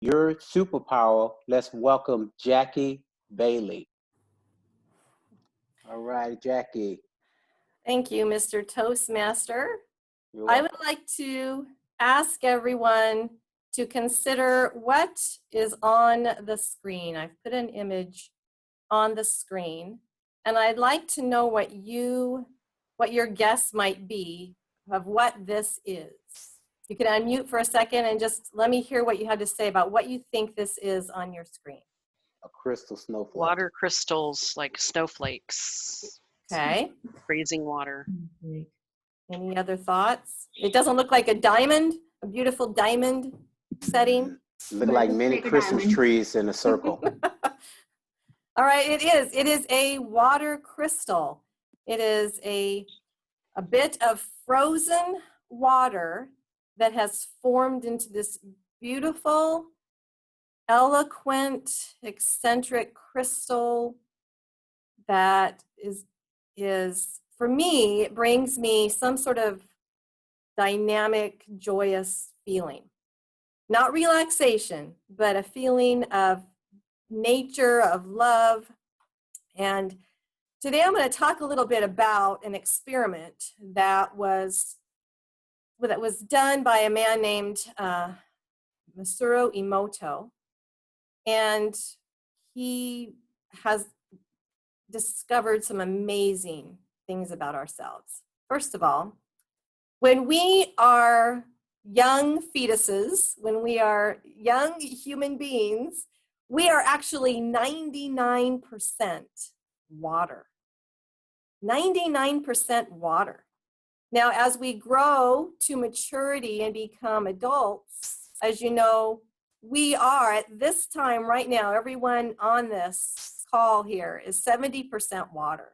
your superpower. Let's welcome Jackie Bailey. All right, Jackie. Thank you, Mr. Toastmaster. You're I welcome. would like to ask everyone to consider what is on the screen. I've put an image on the screen, and I'd like to know what your guess might be of what this is. You can unmute for a second and just let me hear what you have to say about what you think this is on your screen. A crystal snowflake. Water crystals, like snowflakes. Okay. Freezing water. Any other thoughts? It doesn't look like a diamond, a beautiful diamond setting. Look like many Christmas trees in a circle. All right, it is. It is a water crystal. It is a bit of frozen water that has formed into this beautiful, eloquent, eccentric crystal that is for me, it brings me some sort of dynamic, joyous feeling. Not relaxation, but a feeling of nature, of love. And today I'm going to talk a little bit about an experiment that was done by a man named Masaru Emoto. And he has discovered some amazing things about ourselves. First of all, when we are young fetuses, when we are young human beings, we are actually 99% water. 99% water. Now, as we grow to maturity and become adults, as you know, we are at this time right now, everyone on this call here is 70% water.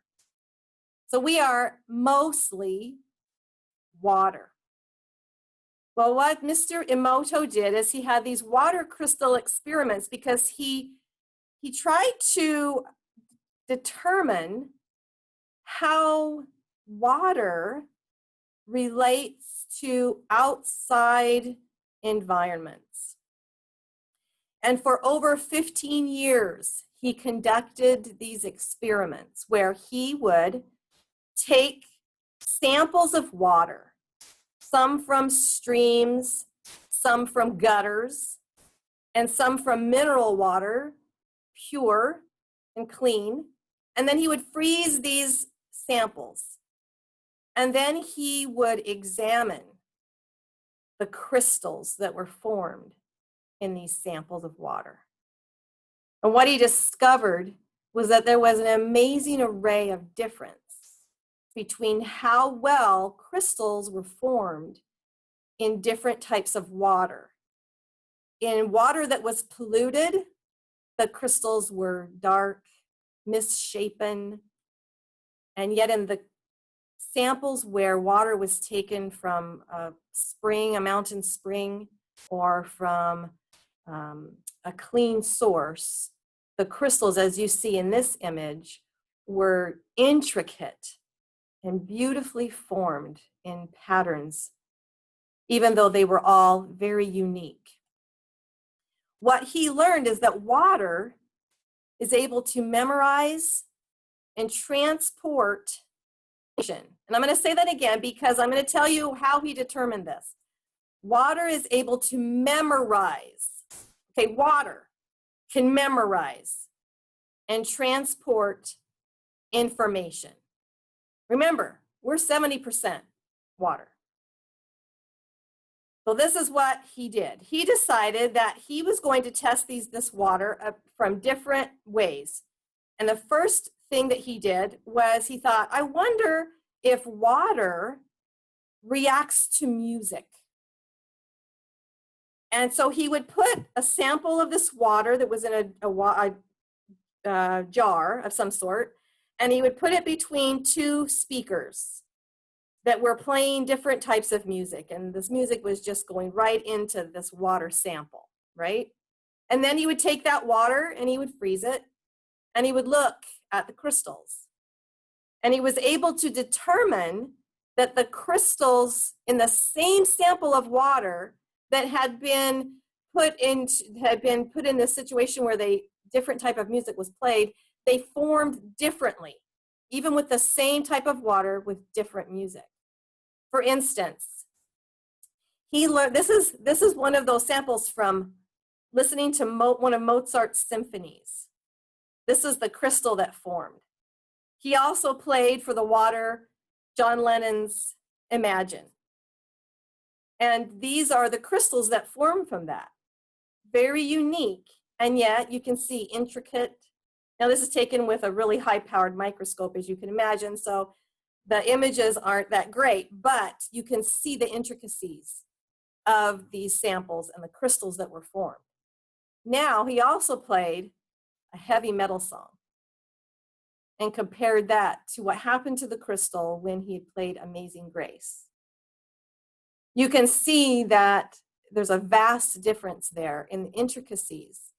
So we are mostly water. Well, what Mr. Emoto did is he had these water crystal experiments because he tried to determine how water relates to outside environments. And for over 15 years, he conducted these experiments where he would take samples of water, some from streams, some from gutters, and some from mineral water, pure and clean. And then he would freeze these samples. And then he would examine the crystals that were formed in these samples of water. And what he discovered was that there was an amazing array of difference between how well crystals were formed in different types of water. In water that was polluted, the crystals were dark, misshapen, and yet in the samples where water was taken from a spring, a mountain spring, or from a clean source, the crystals, as you see in this image, were intricate and beautifully formed in patterns, even though they were all very unique. What he learned is that water is able to memorize and transport information. And I'm going to say that again because I'm going to tell you how he determined this. Water is able to memorize. Okay, water can memorize and transport information. Remember, we're 70% water. So this is what he did. He decided that he was going to test this water from different ways. And the first thing that he did was he thought, I wonder if water reacts to music. And so he would put a sample of this water that was in a jar of some sort, and he would put it between two speakers that were playing different types of music. And this music was just going right into this water sample, right? And then he would take that water and he would freeze it, and he would look at the crystals. And he was able to determine that the crystals in the same sample of water that had been had been put in this situation where different type of music was played, they formed differently, even with the same type of water with different music. For instance, he learned, this is one of those samples from listening to one of Mozart's symphonies. This is the crystal that formed. He also played for the water John Lennon's Imagine. And these are the crystals that form from that. Very unique, and yet you can see intricate. Now this is taken with a really high-powered microscope, as you can imagine, so the images aren't that great, but you can see the intricacies of these samples and the crystals that were formed. Now, he also played a heavy metal song and compared that to what happened to the crystal when he had played Amazing Grace. You can see that there's a vast difference there in the intricacies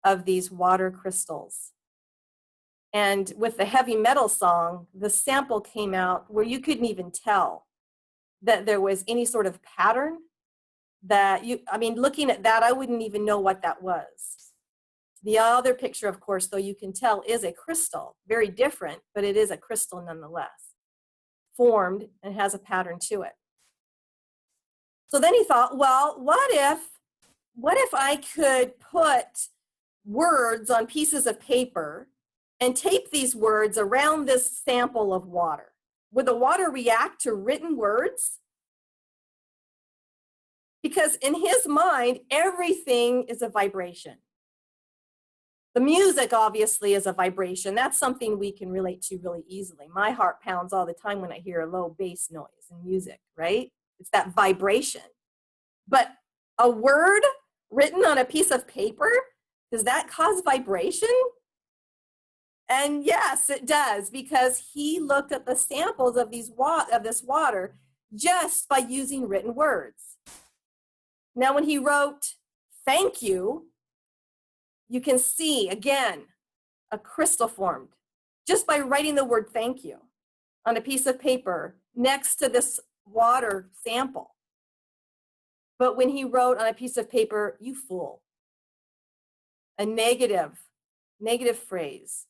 of these water crystals. And with the heavy metal song, the sample came out where you couldn't even tell that there was any sort of pattern looking at that, I wouldn't even know what that was. The other picture, of course, though, you can tell is a crystal, very different, but it is a crystal nonetheless, formed and has a pattern to it. So then he thought, well, what if I could put words on pieces of paper and tape these words around this sample of water? Would the water react to written words? Because in his mind, everything is a vibration. The music, obviously, is a vibration. That's something we can relate to really easily. My heart pounds all the time when I hear a low bass noise in music, right? It's that vibration. But a word written on a piece of paper, does that cause vibration? And yes, it does, because he looked at the samples of this water just by using written words. Now, when he wrote, "Thank you," you can see, again, a crystal formed just by writing the word "thank you" on a piece of paper next to this water sample. But when he wrote on a piece of paper, "You fool," a negative phrase,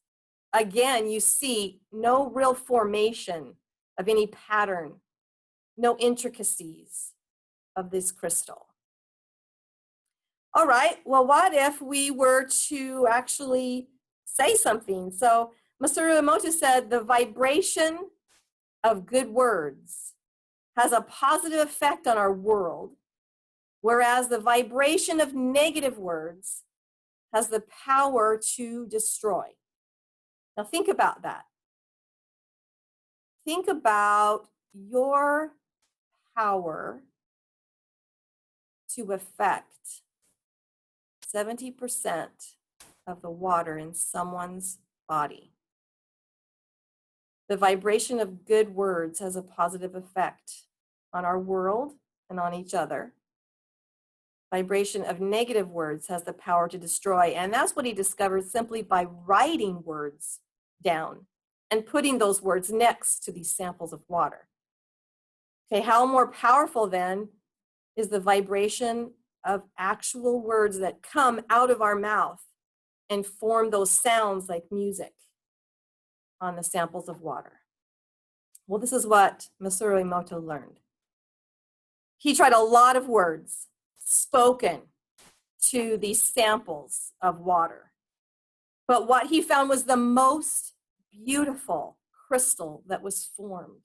again, you see no real formation of any pattern, no intricacies of this crystal. All right, well, what if we were to actually say something? So Masaru Emoto said the vibration of good words has a positive effect on our world, whereas the vibration of negative words has the power to destroy. Now think about that. Think about your power to affect 70% of the water in someone's body. The vibration of good words has a positive effect on our world and on each other. Vibration of negative words has the power to destroy, and that's what he discovered simply by writing words down and putting those words next to these samples of water. Okay, how more powerful then is the vibration of actual words that come out of our mouth and form those sounds like music on the samples of water? Well, this is what Masaru Emoto learned. He tried a lot of words spoken to these samples of water. But what he found was the most beautiful crystal that was formed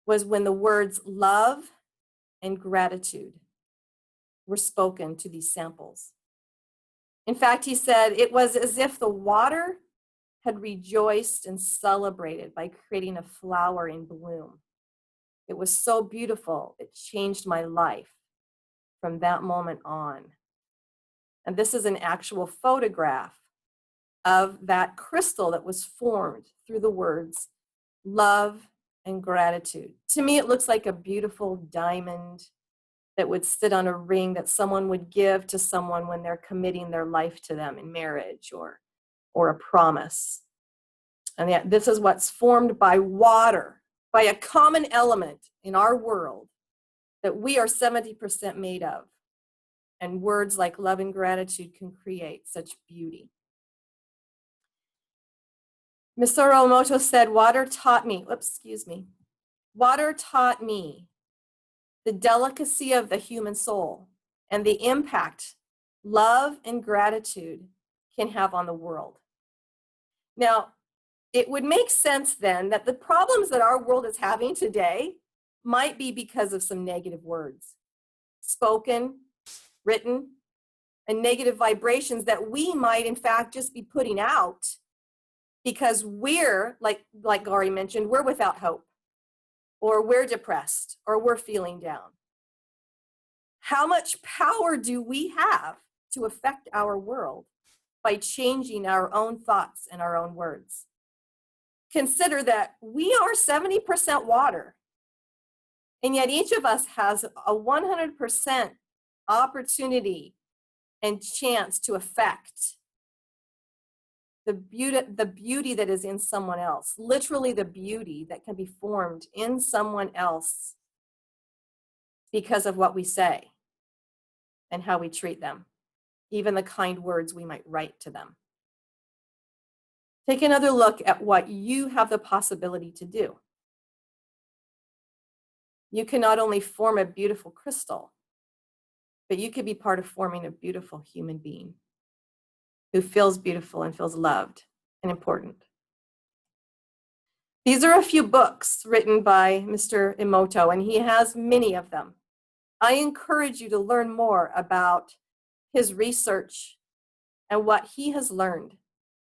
was when the words love and gratitude were spoken to these samples. In fact, he said it was as if the water had rejoiced and celebrated by creating a flower in bloom. It was so beautiful, it changed my life from that moment on. And this is an actual photograph of that crystal that was formed through the words love and gratitude. To me, it looks like a beautiful diamond that would sit on a ring that someone would give to someone when they're committing their life to them in marriage or a promise. And yet, this is what's formed by water, by a common element in our world that we are 70% made of. And words like love and gratitude can create such beauty. Masaru Emoto said, water taught me the delicacy of the human soul and the impact love and gratitude can have on the world. Now, it would make sense then that the problems that our world is having today might be because of some negative words, spoken, written, and negative vibrations that we might in fact just be putting out because we're, like Gary mentioned, we're without hope, or we're depressed, or we're feeling down. How much power do we have to affect our world by changing our own thoughts and our own words? Consider that we are 70% water, and yet each of us has a 100% opportunity and chance to affect the beauty that is in someone else, literally the beauty that can be formed in someone else because of what we say and how we treat them, even the kind words we might write to them. Take another look at what you have the possibility to do. You can not only form a beautiful crystal, but you could be part of forming a beautiful human being who feels beautiful and feels loved and important. These are a few books written by Mr. Emoto, and he has many of them. I encourage you to learn more about his research and what he has learned.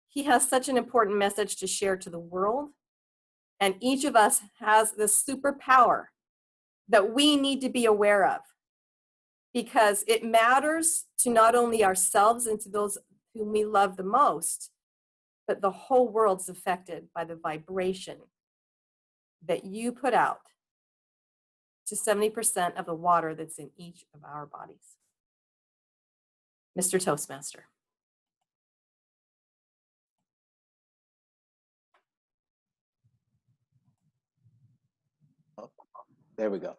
He has such an important message to share to the world, and each of us has this superpower that we need to be aware of, because it matters to not only ourselves and to those whom we love the most, but the whole world's affected by the vibration that you put out to 70% of the water that's in each of our bodies. Mr. Toastmaster. There we go.